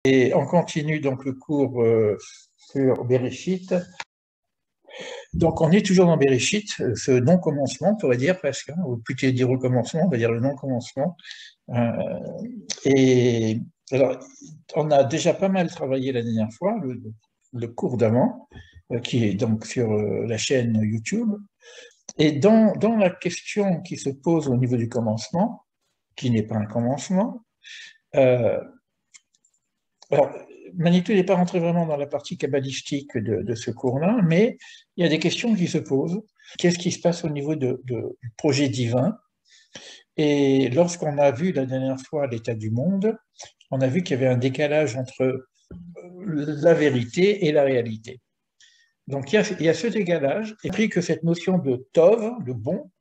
Et on continue donc le cours sur Bereshit. Donc on est toujours dans Bereshit, ce non-commencement, on pourrait dire presque, hein, ou plutôt dire au commencement, on va dire le non-commencement. Et alors, on a déjà pas mal travaillé la dernière fois, le cours d'avant, qui est donc sur la chaîne YouTube. Et dans la question qui se pose au niveau du commencement, qui n'est pas un commencement, alors, Manitou n'est pas rentré vraiment dans la partie kabbalistique de ce cours-là, mais il y a des questions qui se posent. Qu'est-ce qui se passe au niveau du projet divin? Et lorsqu'on a vu la dernière fois l'état du monde, on a vu qu'il y avait un décalage entre la vérité et la réalité. Donc il y a ce décalage, et puis que cette notion de tov, le bon,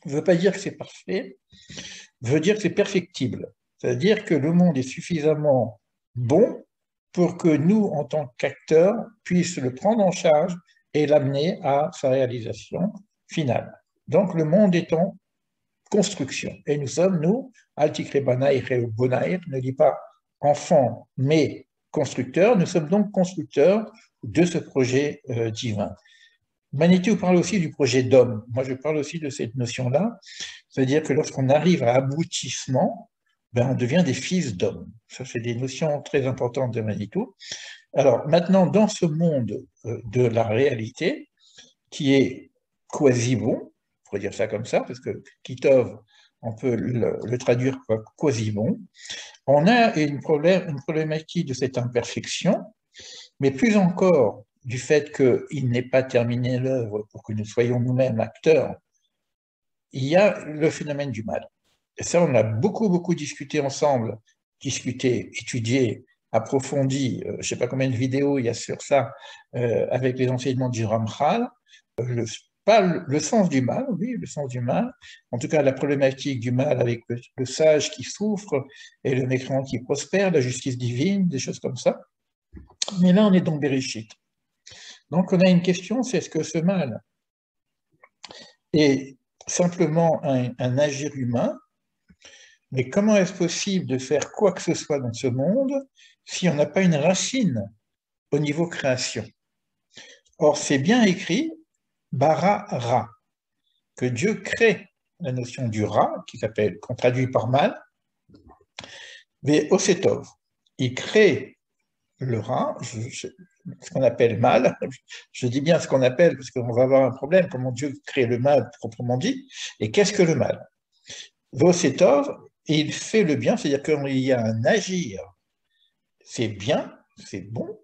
ne veut pas dire que c'est parfait, veut dire que c'est perfectible. C'est-à-dire que le monde est suffisamment bon pour que nous, en tant qu'acteurs, puissions le prendre en charge et l'amener à sa réalisation finale. Donc le monde est en construction. Et nous sommes, nous, Altikrebanaïr et Bonaïr, ne dit pas enfants, mais constructeurs. Nous sommes donc constructeurs de ce projet divin. Manitou parle aussi du projet d'homme. Moi, je parle aussi de cette notion-là. C'est-à-dire que lorsqu'on arrive à aboutissement, ben, on devient des fils d'hommes. Ça, c'est des notions très importantes de Manitou. Alors, maintenant, dans ce monde de la réalité, qui est quasi-bon, on pourrait dire ça comme ça, parce que Kitov, on peut le traduire comme quasi-bon, on a une problématique de cette imperfection, mais plus encore du fait qu'il n'est pas terminé l'œuvre pour que nous soyons nous-mêmes acteurs, il y a le phénomène du mal. Et ça, on a beaucoup discuté ensemble, étudié, approfondi, je ne sais pas combien de vidéos il y a sur ça, avec les enseignements du Ramchal, pas le sens du mal, oui, le sens du mal, en tout cas la problématique du mal avec le sage qui souffre et le mécréant qui prospère, la justice divine, des choses comme ça. Mais là, on est dans Bereshit. Donc, on a une question, c'est est-ce que ce mal est simplement un agir humain, mais comment est-ce possible de faire quoi que ce soit dans ce monde si on n'a pas une racine au niveau création? Or, c'est bien écrit, bara ra, que Dieu crée la notion du ra, qu'on traduit par mal, mais osetov. Il crée le ra, ce qu'on appelle mal, je dis bien ce qu'on appelle, parce qu'on va avoir un problème, comment Dieu crée le mal proprement dit, et qu'est-ce que le mal? Vosetov, il fait le bien, c'est-à-dire qu'il y a un agir, c'est bien, c'est bon,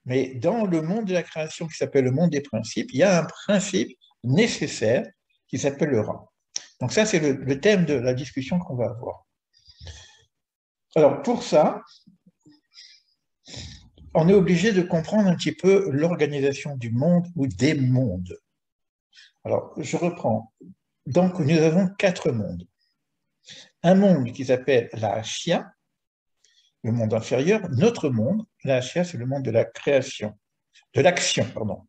mais dans le monde de la création qui s'appelle le monde des principes, il y a un principe nécessaire qui s'appelle le ra. Donc ça, c'est le thème de la discussion qu'on va avoir. Alors pour ça, on est obligé de comprendre un petit peu l'organisation du monde ou des mondes. Alors, je reprends. Donc, nous avons 4 mondes. Un monde qui s'appelle la Ashia, le monde inférieur. Notre monde, la Ashia, c'est le monde de la création, de l'action, pardon.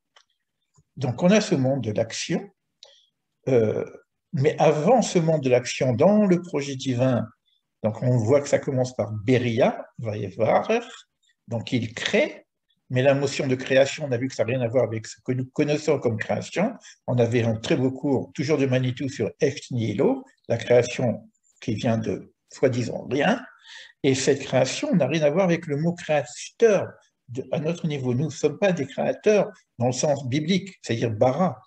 Donc, on a ce monde de l'action, mais avant ce monde de l'action, dans le projet divin, donc on voit que ça commence par Beria, donc il crée, mais la notion de création, on a vu que ça n'a rien à voir avec ce que nous connaissons comme création. On avait un très beau cours, toujours de Manitou, sur Ex Nihilo, la création qui vient de soi-disant rien. Et cette création n'a rien à voir avec le mot créateur à notre niveau. Nous ne sommes pas des créateurs dans le sens biblique, c'est-à-dire bara.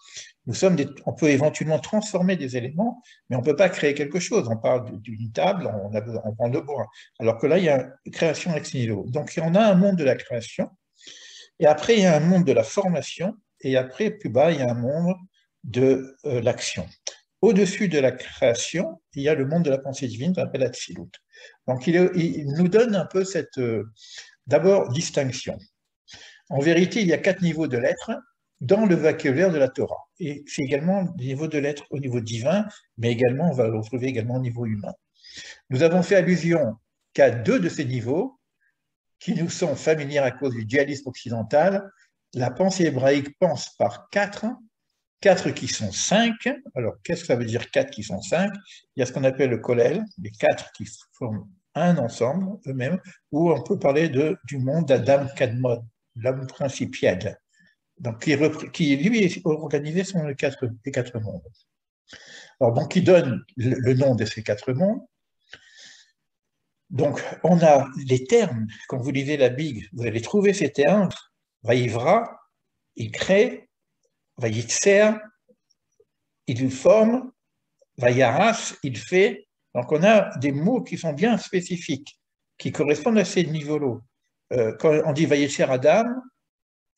On peut éventuellement transformer des éléments, mais on ne peut pas créer quelque chose. On parle d'une table, on prend le bois. Alors que là, il y a une création ex nihilo. Donc, on a un monde de la création, et après, il y a un monde de la formation, et après, plus bas, il y a un monde de l'action. Au-dessus de la création, il y a le monde de la pensée divine qu'on appelle Atzilut. Donc, il nous donne un peu cette, d'abord, distinction. En vérité, il y a 4 niveaux de l'être dans le vocabulaire de la Torah. Et c'est également des niveaux de l'être au niveau divin, mais également, on va le retrouver également au niveau humain. Nous avons fait allusion qu'à 2 de ces niveaux, qui nous sont familiers à cause du dualisme occidental. La pensée hébraïque pense par 4 qui sont 5. Alors, qu'est-ce que ça veut dire 4 qui sont 5? Il y a ce qu'on appelle le kollel, les 4 qui forment un ensemble eux-mêmes, où on peut parler du monde d'Adam Kadmon, l'homme principiel, donc qui lui organisé sont les quatre mondes. Alors donc il donne le nom de ces quatre mondes. Donc on a les termes, quand vous lisez la Bible, vous allez trouver ces termes, Vaïvra, il crée, Vaïtser, il forme, Vaïaras, il fait. Donc on a des mots qui sont bien spécifiques, qui correspondent à ces niveaux-là. Quand on dit Vaïtser Adam,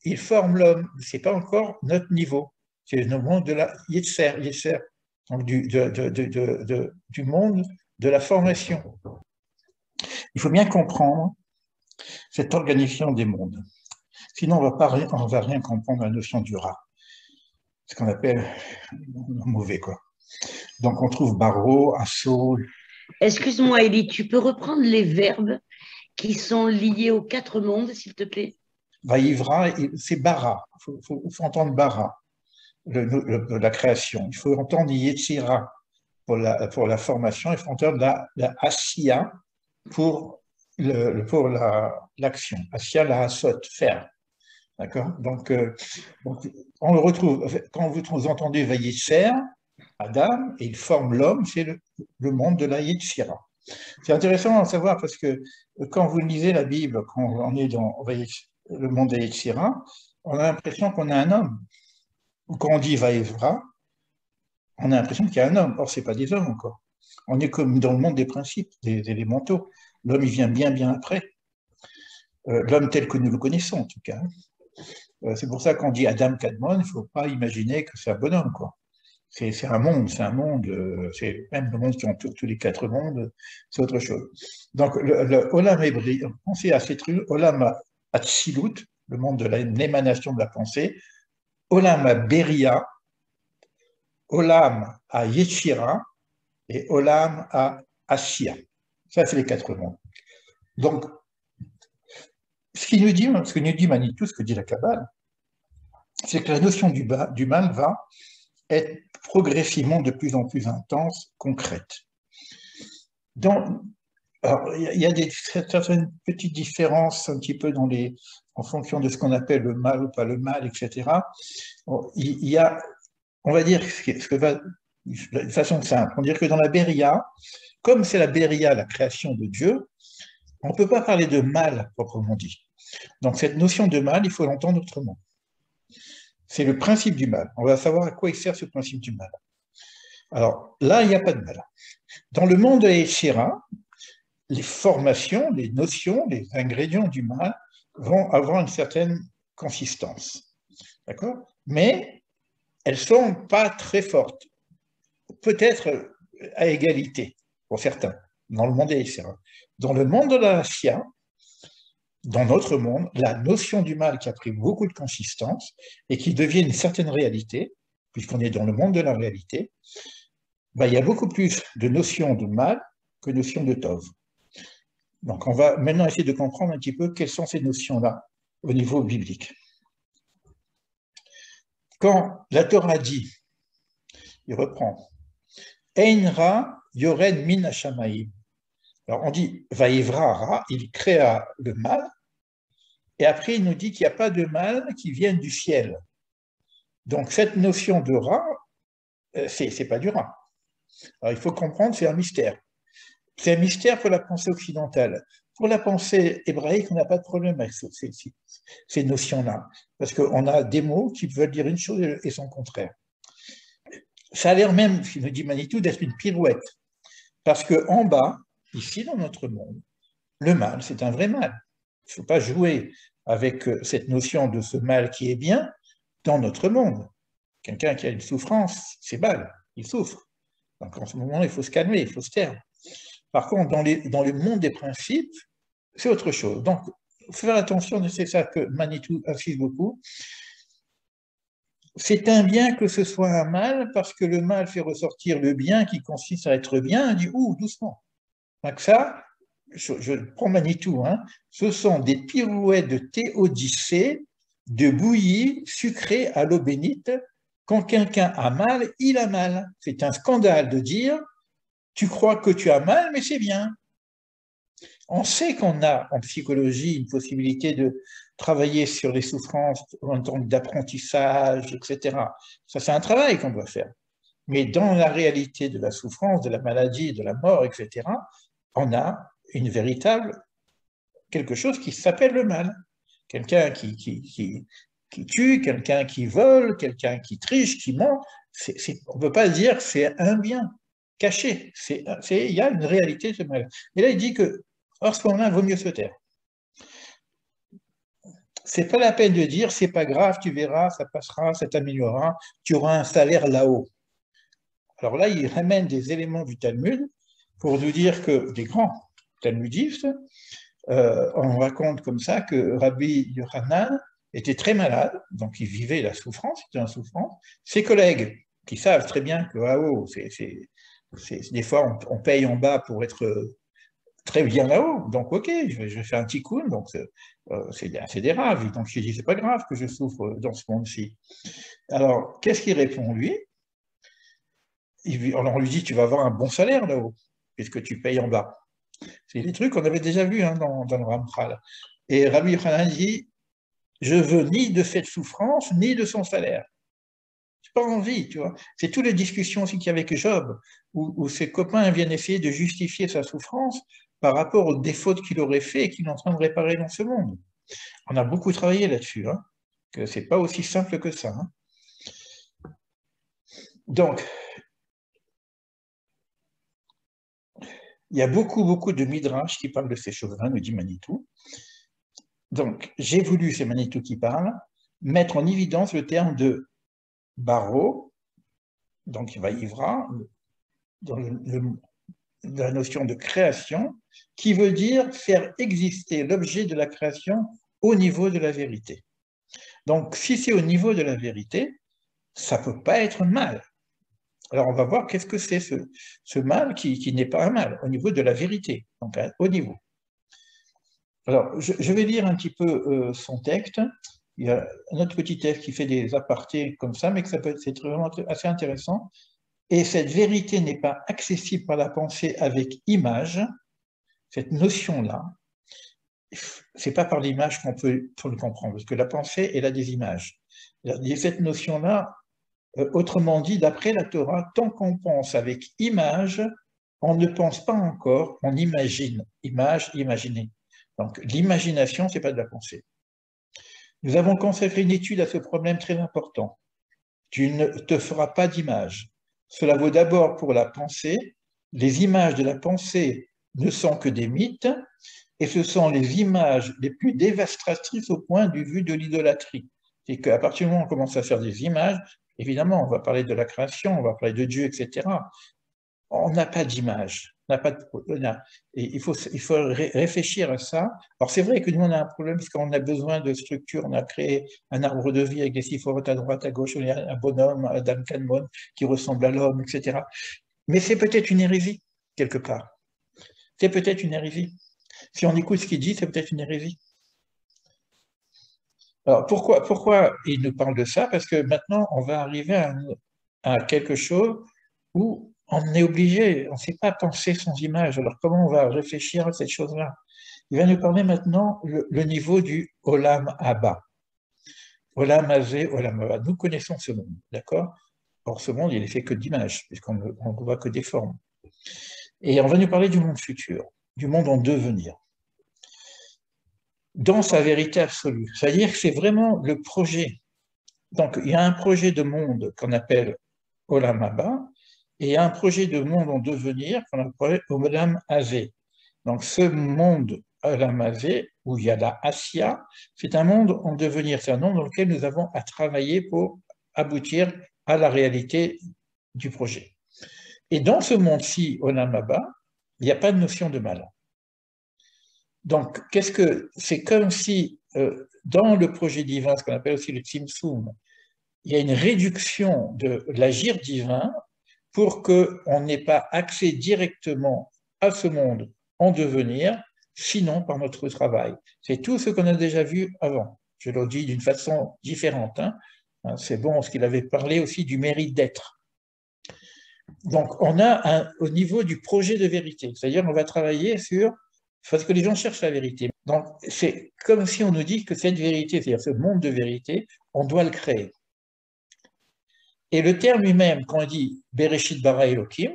il forme l'homme, ce n'est pas encore notre niveau, c'est le monde de la Yetzer, donc du monde de la formation. Il faut bien comprendre cette organisation des mondes. Sinon, on ne va rien comprendre à la notion du rat, ce qu'on appelle mauvais, quoi. Donc, on trouve barreau, assaut. Excuse-moi, Élie, tu peux reprendre les verbes qui sont liés aux quatre mondes, s'il te plaît? Vaïvra, c'est bara. Il faut entendre bara, la création. Il faut entendre Yetzira pour la formation. Il faut entendre la Asiya pour l'action. Asiya, la asot, faire. D'accord, donc, on le retrouve, quand vous entendez Vaïtser, Adam, et il forme l'homme, c'est le monde de la Yetzira. C'est intéressant à savoir parce que quand vous lisez la Bible, quand on est dans le monde de la Yetzira, on a l'impression qu'on a un homme. Ou quand on dit Vaïvra, on a l'impression qu'il y a un homme. Or, ce n'est pas des hommes encore. On est comme dans le monde des principes, des élémentaux. L'homme, il vient bien après. L'homme tel que nous le connaissons, en tout cas. C'est pour ça qu'on dit Adam Kadmon, il ne faut pas imaginer que c'est un bonhomme, quoi. C'est un monde, c'est même le monde qui entoure tous les quatre mondes, c'est autre chose. Donc, le Olam Hebri, pensez à ces trucs, Olam Atsilut, le monde de l'émanation de la pensée, Olam Beria, Olam à Yetzira et Olam à Asiya. Ça, c'est les quatre mondes. Donc, ce que nous dit Manitou, ce que dit la Kabbale, c'est que la notion du mal va être progressivement de plus en plus intense, concrète. Alors, il y a certaines petites différences un petit peu en fonction de ce qu'on appelle le mal ou pas le mal, etc. Il y a, on va dire, de façon simple, on dirait que dans la Beria, comme c'est la Beria, la création de Dieu, on ne peut pas parler de mal proprement dit. Donc cette notion de mal, il faut l'entendre autrement. C'est le principe du mal. On va savoir à quoi il sert ce principe du mal. Alors là, il n'y a pas de mal. Dans le monde de Eshira, les formations, les notions, les ingrédients du mal vont avoir une certaine consistance. D'accord? Mais elles ne sont pas très fortes. Peut-être à égalité, pour certains, dans le monde de Eshira. Dans le monde de la Scia, dans notre monde, la notion du mal qui a pris beaucoup de consistance et qui devient une certaine réalité, puisqu'on est dans le monde de la réalité, il y a beaucoup plus de notions de mal que de notions de tov. Donc on va maintenant essayer de comprendre un petit peu quelles sont ces notions-là au niveau biblique. Quand la Torah dit, il reprend, Ein ra yored min hashamaim. Alors on dit, Vaïvra ra, il créa le mal, et après il nous dit qu'il n'y a pas de mal qui vienne du ciel. Donc cette notion de ra, c'est pas du ra. Alors il faut comprendre, c'est un mystère. C'est un mystère pour la pensée occidentale. Pour la pensée hébraïque, on n'a pas de problème avec ces notions-là, parce qu'on a des mots qui veulent dire une chose et son contraire. Ça a l'air même, ce nous dit Manitou, d'être une pirouette, parce qu'en bas, ici dans notre monde, le mal, c'est un vrai mal. Il ne faut pas jouer avec cette notion de ce mal qui est bien dans notre monde. Quelqu'un qui a une souffrance, c'est mal, il souffre. Donc en ce moment, il faut se calmer, il faut se taire. Par contre, dans le monde des principes, c'est autre chose. Donc, faire attention, c'est ça que Manitou insiste beaucoup. C'est un bien que ce soit un mal, parce que le mal fait ressortir le bien qui consiste à être bien. On dit, doucement. Donc ça, je prends Manitou, ce sont des pirouettes de théodicée, de bouillie sucrée à l'eau bénite. Quand quelqu'un a mal, il a mal. C'est un scandale de dire, tu crois que tu as mal, mais c'est bien. On sait qu'on a en psychologie une possibilité de travailler sur les souffrances en tant d'apprentissage, etc. Ça, c'est un travail qu'on doit faire. Mais dans la réalité de la souffrance, de la maladie, de la mort, etc., on a une véritable quelque chose qui s'appelle le mal. Quelqu'un qui tue, quelqu'un qui vole, quelqu'un qui triche, qui ment. On ne peut pas dire que c'est un bien caché. Il y a une réalité de ce mal. Et là, il dit que, hors ce moment-là, il vaut mieux se taire. C'est pas la peine de dire, c'est pas grave, tu verras, ça passera, ça t'améliorera, tu auras un salaire là-haut. Alors là, il ramène des éléments du Talmud pour nous dire que des grands talmudistes, on raconte comme ça que Rabbi Yochanan était très malade, donc il vivait la souffrance, c'était une souffrance. Ses collègues, qui savent très bien que là-haut, des fois on paye en bas pour être très bien là-haut, donc ok, je fais un tikkun, donc c'est des raves. Donc il dit, c'est pas grave que je souffre dans ce monde-ci. Alors, qu'est-ce qu'il répond lui? Alors on lui dit, tu vas avoir un bon salaire là-haut, puisque tu payes en bas. C'est des trucs qu'on avait déjà vus hein, dans le Ramchal. Et Rabbi Yochanan dit, je veux ni de cette souffrance, ni de son salaire. Je n'ai pas envie, tu vois. C'est toutes les discussions aussi qu'il y a avec Job, où ses copains viennent essayer de justifier sa souffrance par rapport aux défauts qu'il aurait fait et qu'il est en train de réparer dans ce monde. On a beaucoup travaillé là-dessus, hein, que ce n'est pas aussi simple que ça. Hein. Donc, il y a beaucoup de midrash qui parlent de ces choses-là, nous dit Manitou. Donc, j'ai voulu, c'est Manitou qui parle, mettre en évidence le terme de baro, donc il va Ivra, dans la notion de création, qui veut dire faire exister l'objet de la création au niveau de la vérité. Donc, si c'est au niveau de la vérité, ça ne peut pas être mal. Alors, on va voir qu'est-ce que c'est ce mal qui n'est pas un mal, au niveau de la vérité, donc au niveau. Alors, je vais lire un petit peu son texte. Il y a un autre petit texte qui fait des apartés comme ça, mais c'est vraiment assez intéressant. Et cette vérité n'est pas accessible par la pensée avec image, cette notion-là. C'est pas par l'image qu'on peut le comprendre, parce que la pensée, elle a des images. Et cette notion-là, autrement dit, d'après la Torah, tant qu'on pense avec image, on ne pense pas encore, on imagine. Image, imaginer. Donc, l'imagination, c'est pas de la pensée. Nous avons consacré une étude à ce problème très important. Tu ne te feras pas d'image. Cela vaut d'abord pour la pensée. Les images de la pensée ne sont que des mythes, et ce sont les images les plus dévastatrices au point de vue de l'idolâtrie. C'est qu'à partir du moment où on commence à faire des images, évidemment, on va parler de la création, on va parler de Dieu, etc. On n'a pas d'image. Et il faut réfléchir à ça. Alors c'est vrai que nous on a un problème parce qu'on a besoin de structure. On a créé un arbre de vie avec des syphorotes à droite, à gauche, il y a un bonhomme, Adam Kanmon, qui ressemble à l'homme, etc. Mais c'est peut-être une hérésie, quelque part. C'est peut-être une hérésie. Si on écoute ce qu'il dit, c'est peut-être une hérésie. Alors pourquoi il nous parle de ça? Parce que maintenant, on va arriver à quelque chose où on est obligé, on ne sait pas penser sans image. Alors comment on va réfléchir à cette chose-là? Il va nous parler maintenant le niveau du Olam Abba. Olam Hazé, Olam Abba. Nous connaissons ce monde, d'accord? Or, ce monde, il est fait que d'images, puisqu'on ne voit que des formes. Et on va nous parler du monde futur, du monde en devenir, dans sa vérité absolue. C'est-à-dire que c'est vraiment le projet. Donc, il y a un projet de monde qu'on appelle Olam Abba, et il y a un projet de monde en devenir qu'on appelle Olam Hazé. Donc, ce monde Olam Hazé, où il y a la Assia, c'est un monde en devenir, c'est un monde dans lequel nous avons à travailler pour aboutir à la réalité du projet. Et dans ce monde-ci, Olam Abba, il n'y a pas de notion de mal. Donc, c'est comme si dans le projet divin, ce qu'on appelle aussi le Tzimtzum, il y a une réduction de l'agir divin pour qu'on n'ait pas accès directement à ce monde en devenir, sinon par notre travail. C'est tout ce qu'on a déjà vu avant. Je le dis d'une façon différente. Hein. C'est bon, ce qu'il avait parlé aussi du mérite d'être. Donc, on a au niveau du projet de vérité, c'est-à-dire on va travailler sur parce que les gens cherchent la vérité. Donc, c'est comme si on nous dit que cette vérité, c'est-à-dire ce monde de vérité, on doit le créer. Et le terme lui-même, quand on dit Bereshit bara Elohim,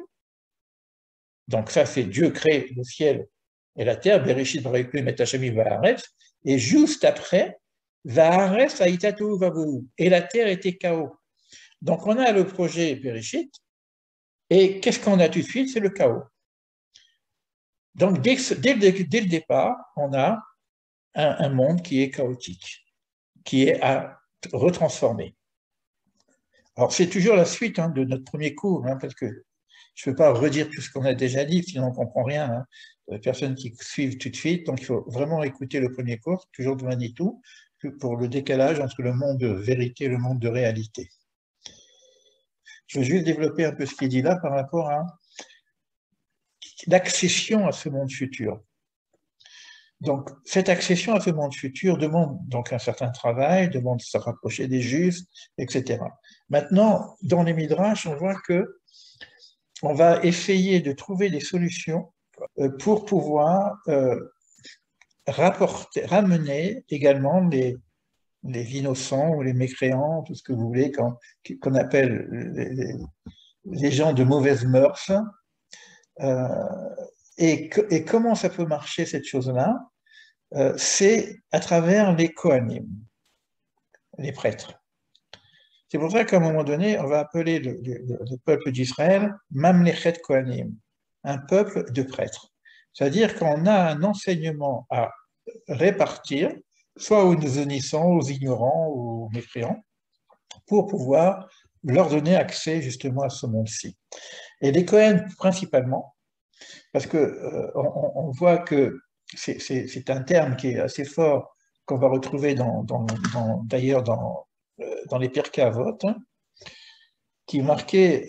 donc ça c'est Dieu crée le ciel et la terre, Bereshit bara Elohim et Hashemi va'aretz, et juste après, va'aretz ha'itatu vavou, et la terre était chaos. Donc on a le projet Bereshit, et qu'est-ce qu'on a tout de suite? C'est le chaos. Donc dès le départ, on a un monde qui est chaotique, qui est à retransformer. Alors, c'est toujours la suite de notre premier cours, parce que je ne peux pas redire tout ce qu'on a déjà dit, sinon on ne comprend rien. Les personnes qui suivent tout de suite, donc il faut vraiment écouter le premier cours, toujours de Manitou, pour le décalage entre le monde de vérité et le monde de réalité. Je veux juste développer un peu ce qu'il dit là par rapport à l'accession à ce monde futur. Donc, cette accession à ce monde futur demande donc un certain travail, demande de se rapprocher des justes, etc. Maintenant, dans les Midrash, on voit que on va essayer de trouver des solutions pour pouvoir ramener également les innocents ou les mécréants, tout ce que vous voulez, qu'on appelle les gens de mauvaises mœurs. Et comment ça peut marcher, cette chose-là? C'est à travers les Kohanim, les prêtres. C'est pour ça qu'à un moment donné, on va appeler le peuple d'Israël Mamlechet Kohanim, un peuple de prêtres. C'est-à-dire qu'on a un enseignement à répartir, soit aux innocents, aux ignorants, aux mécréants, pour pouvoir leur donner accès justement à ce monde-ci. Et les Kohen principalement, parce qu'on voit que c'est un terme qui est assez fort, qu'on va retrouver d'ailleurs dans les Pirkei Avot, qui marquait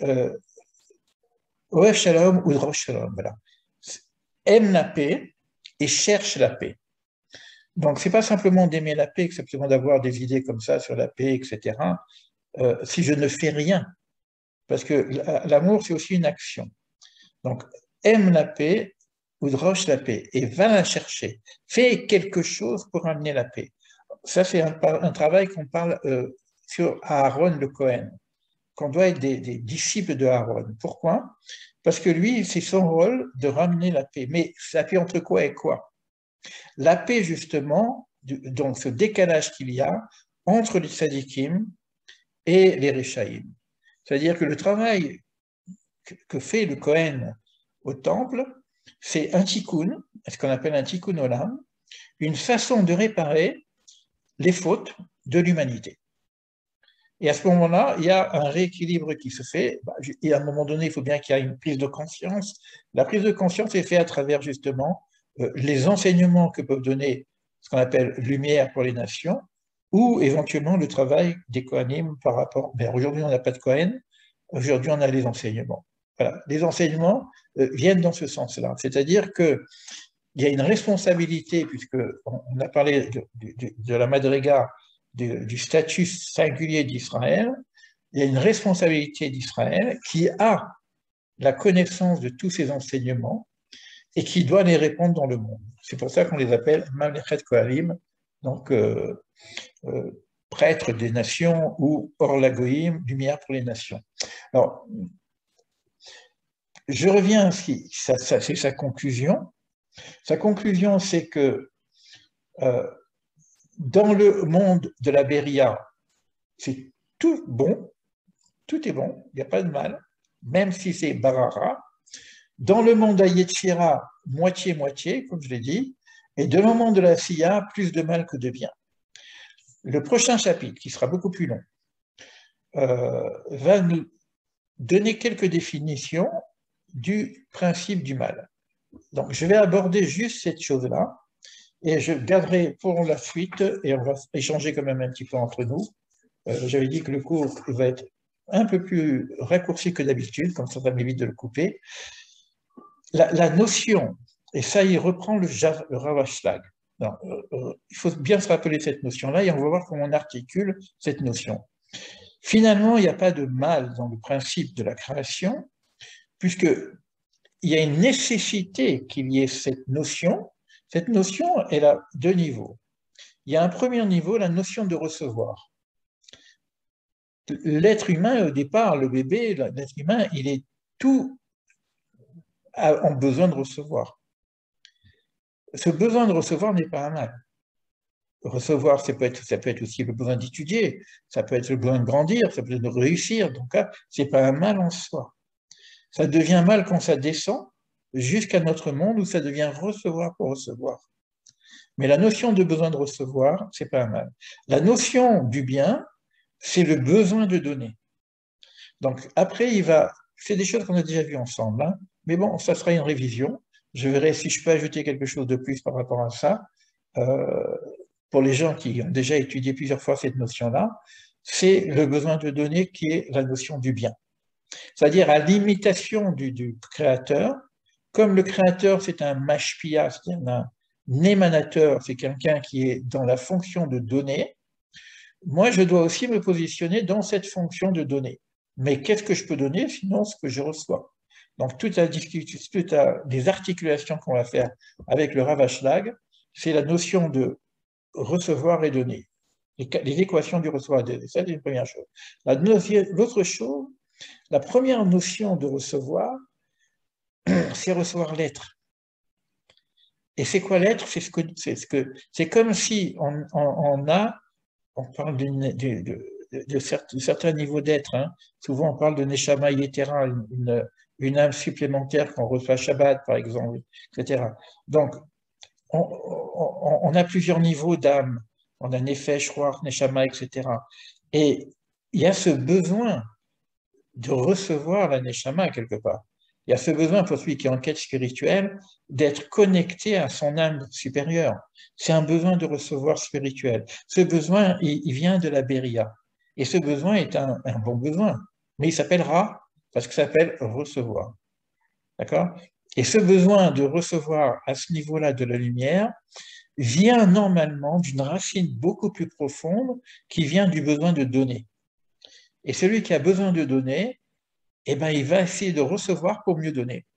Oev Shalom ou Drosh Shalom, voilà. Aime la paix et cherche la paix. Donc, ce n'est pas simplement d'aimer la paix, simplement d'avoir des idées comme ça sur la paix, etc. Si je ne fais rien, parce que l'amour, c'est aussi une action. Donc, aime la paix ou droche la paix et va la chercher. Fais quelque chose pour amener la paix. Ça, c'est un travail qu'on parle sur Aaron le Cohen, qu'on doit être des disciples de Aaron. Pourquoi? Parce que lui, c'est son rôle de ramener la paix. Mais la paix entre quoi et quoi? La paix, justement, donc ce décalage qu'il y a entre les tzadikim et les Réchaïm. C'est-à-dire que le travail que fait le Cohen au temple, c'est un tikkun, ce qu'on appelle un tikkun olam, une façon de réparer les fautes de l'humanité. Et à ce moment-là, il y a un rééquilibre qui se fait. Et à un moment donné, il faut bien qu'il y ait une prise de conscience. La prise de conscience est faite à travers justement les enseignements que peuvent donner ce qu'on appelle lumière pour les nations, ou éventuellement le travail des Kohanim par rapport. Mais aujourd'hui, on n'a pas de Kohen, aujourd'hui, on a les enseignements. Voilà. Les enseignements viennent dans ce sens-là. C'est-à-dire qu'il y a une responsabilité, puisqu'on a parlé de la madriga, du statut singulier d'Israël, il y a une responsabilité d'Israël qui a la connaissance de tous ces enseignements et qui doit les répandre dans le monde. C'est pour ça qu'on les appelle Mamlechet Kohanim, donc prêtres des nations ou Or Lagoïm, lumière pour les nations. Alors, je reviens, c'est sa conclusion. Sa conclusion, c'est que dans le monde de la Beria, c'est tout bon, tout est bon, il n'y a pas de mal, même si c'est Barara. Dans le monde d'Ayetchira, moitié-moitié, comme je l'ai dit, et dans le monde de la Sia, plus de mal que de bien. Le prochain chapitre, qui sera beaucoup plus long, va nous donner quelques définitions du principe du mal. Donc, je vais aborder juste cette chose-là, et je garderai pour la suite, et on va échanger quand même un petit peu entre nous. J'avais dit que le cours va être un peu plus raccourci que d'habitude, comme ça m'évite de le couper. La notion, et ça y reprend le Ravashlag. Il faut bien se rappeler cette notion-là, et on va voir comment on articule cette notion. Finalement, il n'y a pas de mal dans le principe de la création, puisqu'il y a une nécessité qu'il y ait cette notion, Cette notion, elle a deux niveaux. Il y a un premier niveau, la notion de recevoir. L'être humain, au départ, le bébé, l'être humain, il est tout en besoin de recevoir. Ce besoin de recevoir n'est pas un mal. Recevoir, ça peut être aussi le besoin d'étudier, ça peut être le besoin de grandir, ça peut être de réussir. Donc là, ce n'est pas un mal en soi. Ça devient mal quand ça descend jusqu'à notre monde où ça devient recevoir pour recevoir. Mais la notion de besoin de recevoir, c'est pas un mal. La notion du bien, c'est le besoin de donner. Donc après, c'est des choses qu'on a déjà vues ensemble, hein, mais bon, ça sera une révision. Je verrai si je peux ajouter quelque chose de plus par rapport à ça. Pour les gens qui ont déjà étudié plusieurs fois cette notion-là, c'est le besoin de donner qui est la notion du bien. C'est-à-dire à l'imitation du créateur, comme le créateur c'est un mashpia, c'est-à-dire un émanateur, c'est quelqu'un qui est dans la fonction de donner, moi je dois aussi me positionner dans cette fonction de donner. Mais qu'est-ce que je peux donner sinon ce que je reçois? Donc toutes les articulations qu'on va faire avec le Rav Ashlag, c'est la notion de recevoir et donner. Les équations du recevoir et donner, ça c'est une première chose. L'autre chose, la première notion de recevoir, c'est recevoir l'être. Et c'est quoi l'être? C'est comme si on parle de certains niveaux d'être. Hein. Souvent on parle de Neshama Yetera, une âme supplémentaire qu'on reçoit Shabbat par exemple, etc. Donc on a plusieurs niveaux d'âme. On a Nefesh, Ruach, Neshama, etc. Et il y a ce besoin de recevoir la Neshama quelque part. Il y a ce besoin pour celui qui est en quête spirituelle d'être connecté à son âme supérieure. C'est un besoin de recevoir spirituel. Ce besoin, il vient de la Beria. Et ce besoin est un bon besoin. Mais il s'appellera, parce que ça s'appelle recevoir. D'accord? Et ce besoin de recevoir à ce niveau-là de la lumière vient normalement d'une racine beaucoup plus profonde qui vient du besoin de donner. Et celui qui a besoin de donner, eh ben, il va essayer de recevoir pour mieux donner.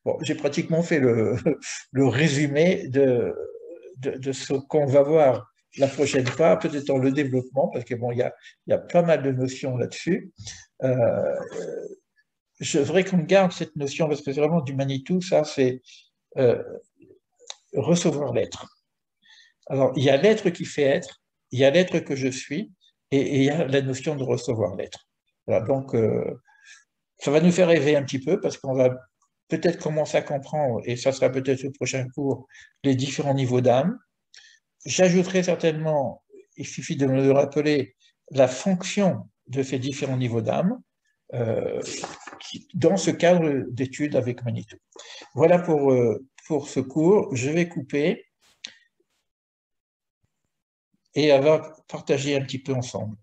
Bon, j'ai pratiquement fait le résumé de ce qu'on va voir la prochaine fois, peut-être dans le développement, parce que bon, il y a pas mal de notions là-dessus. Je voudrais qu'on garde cette notion, parce que c'est vraiment du Manitou, ça, c'est recevoir l'être. Alors, il y a l'être qui fait être, il y a l'être que je suis, et il y a la notion de recevoir l'être. Voilà, donc, ça va nous faire rêver un petit peu, parce qu'on va peut-être commencer à comprendre, et ça sera peut-être au prochain cours, les différents niveaux d'âme. J'ajouterai certainement, il suffit de me le rappeler, la fonction de ces différents niveaux d'âme dans ce cadre d'études avec Manitou. Voilà pour ce cours. Je vais couper et on va partager un petit peu ensemble.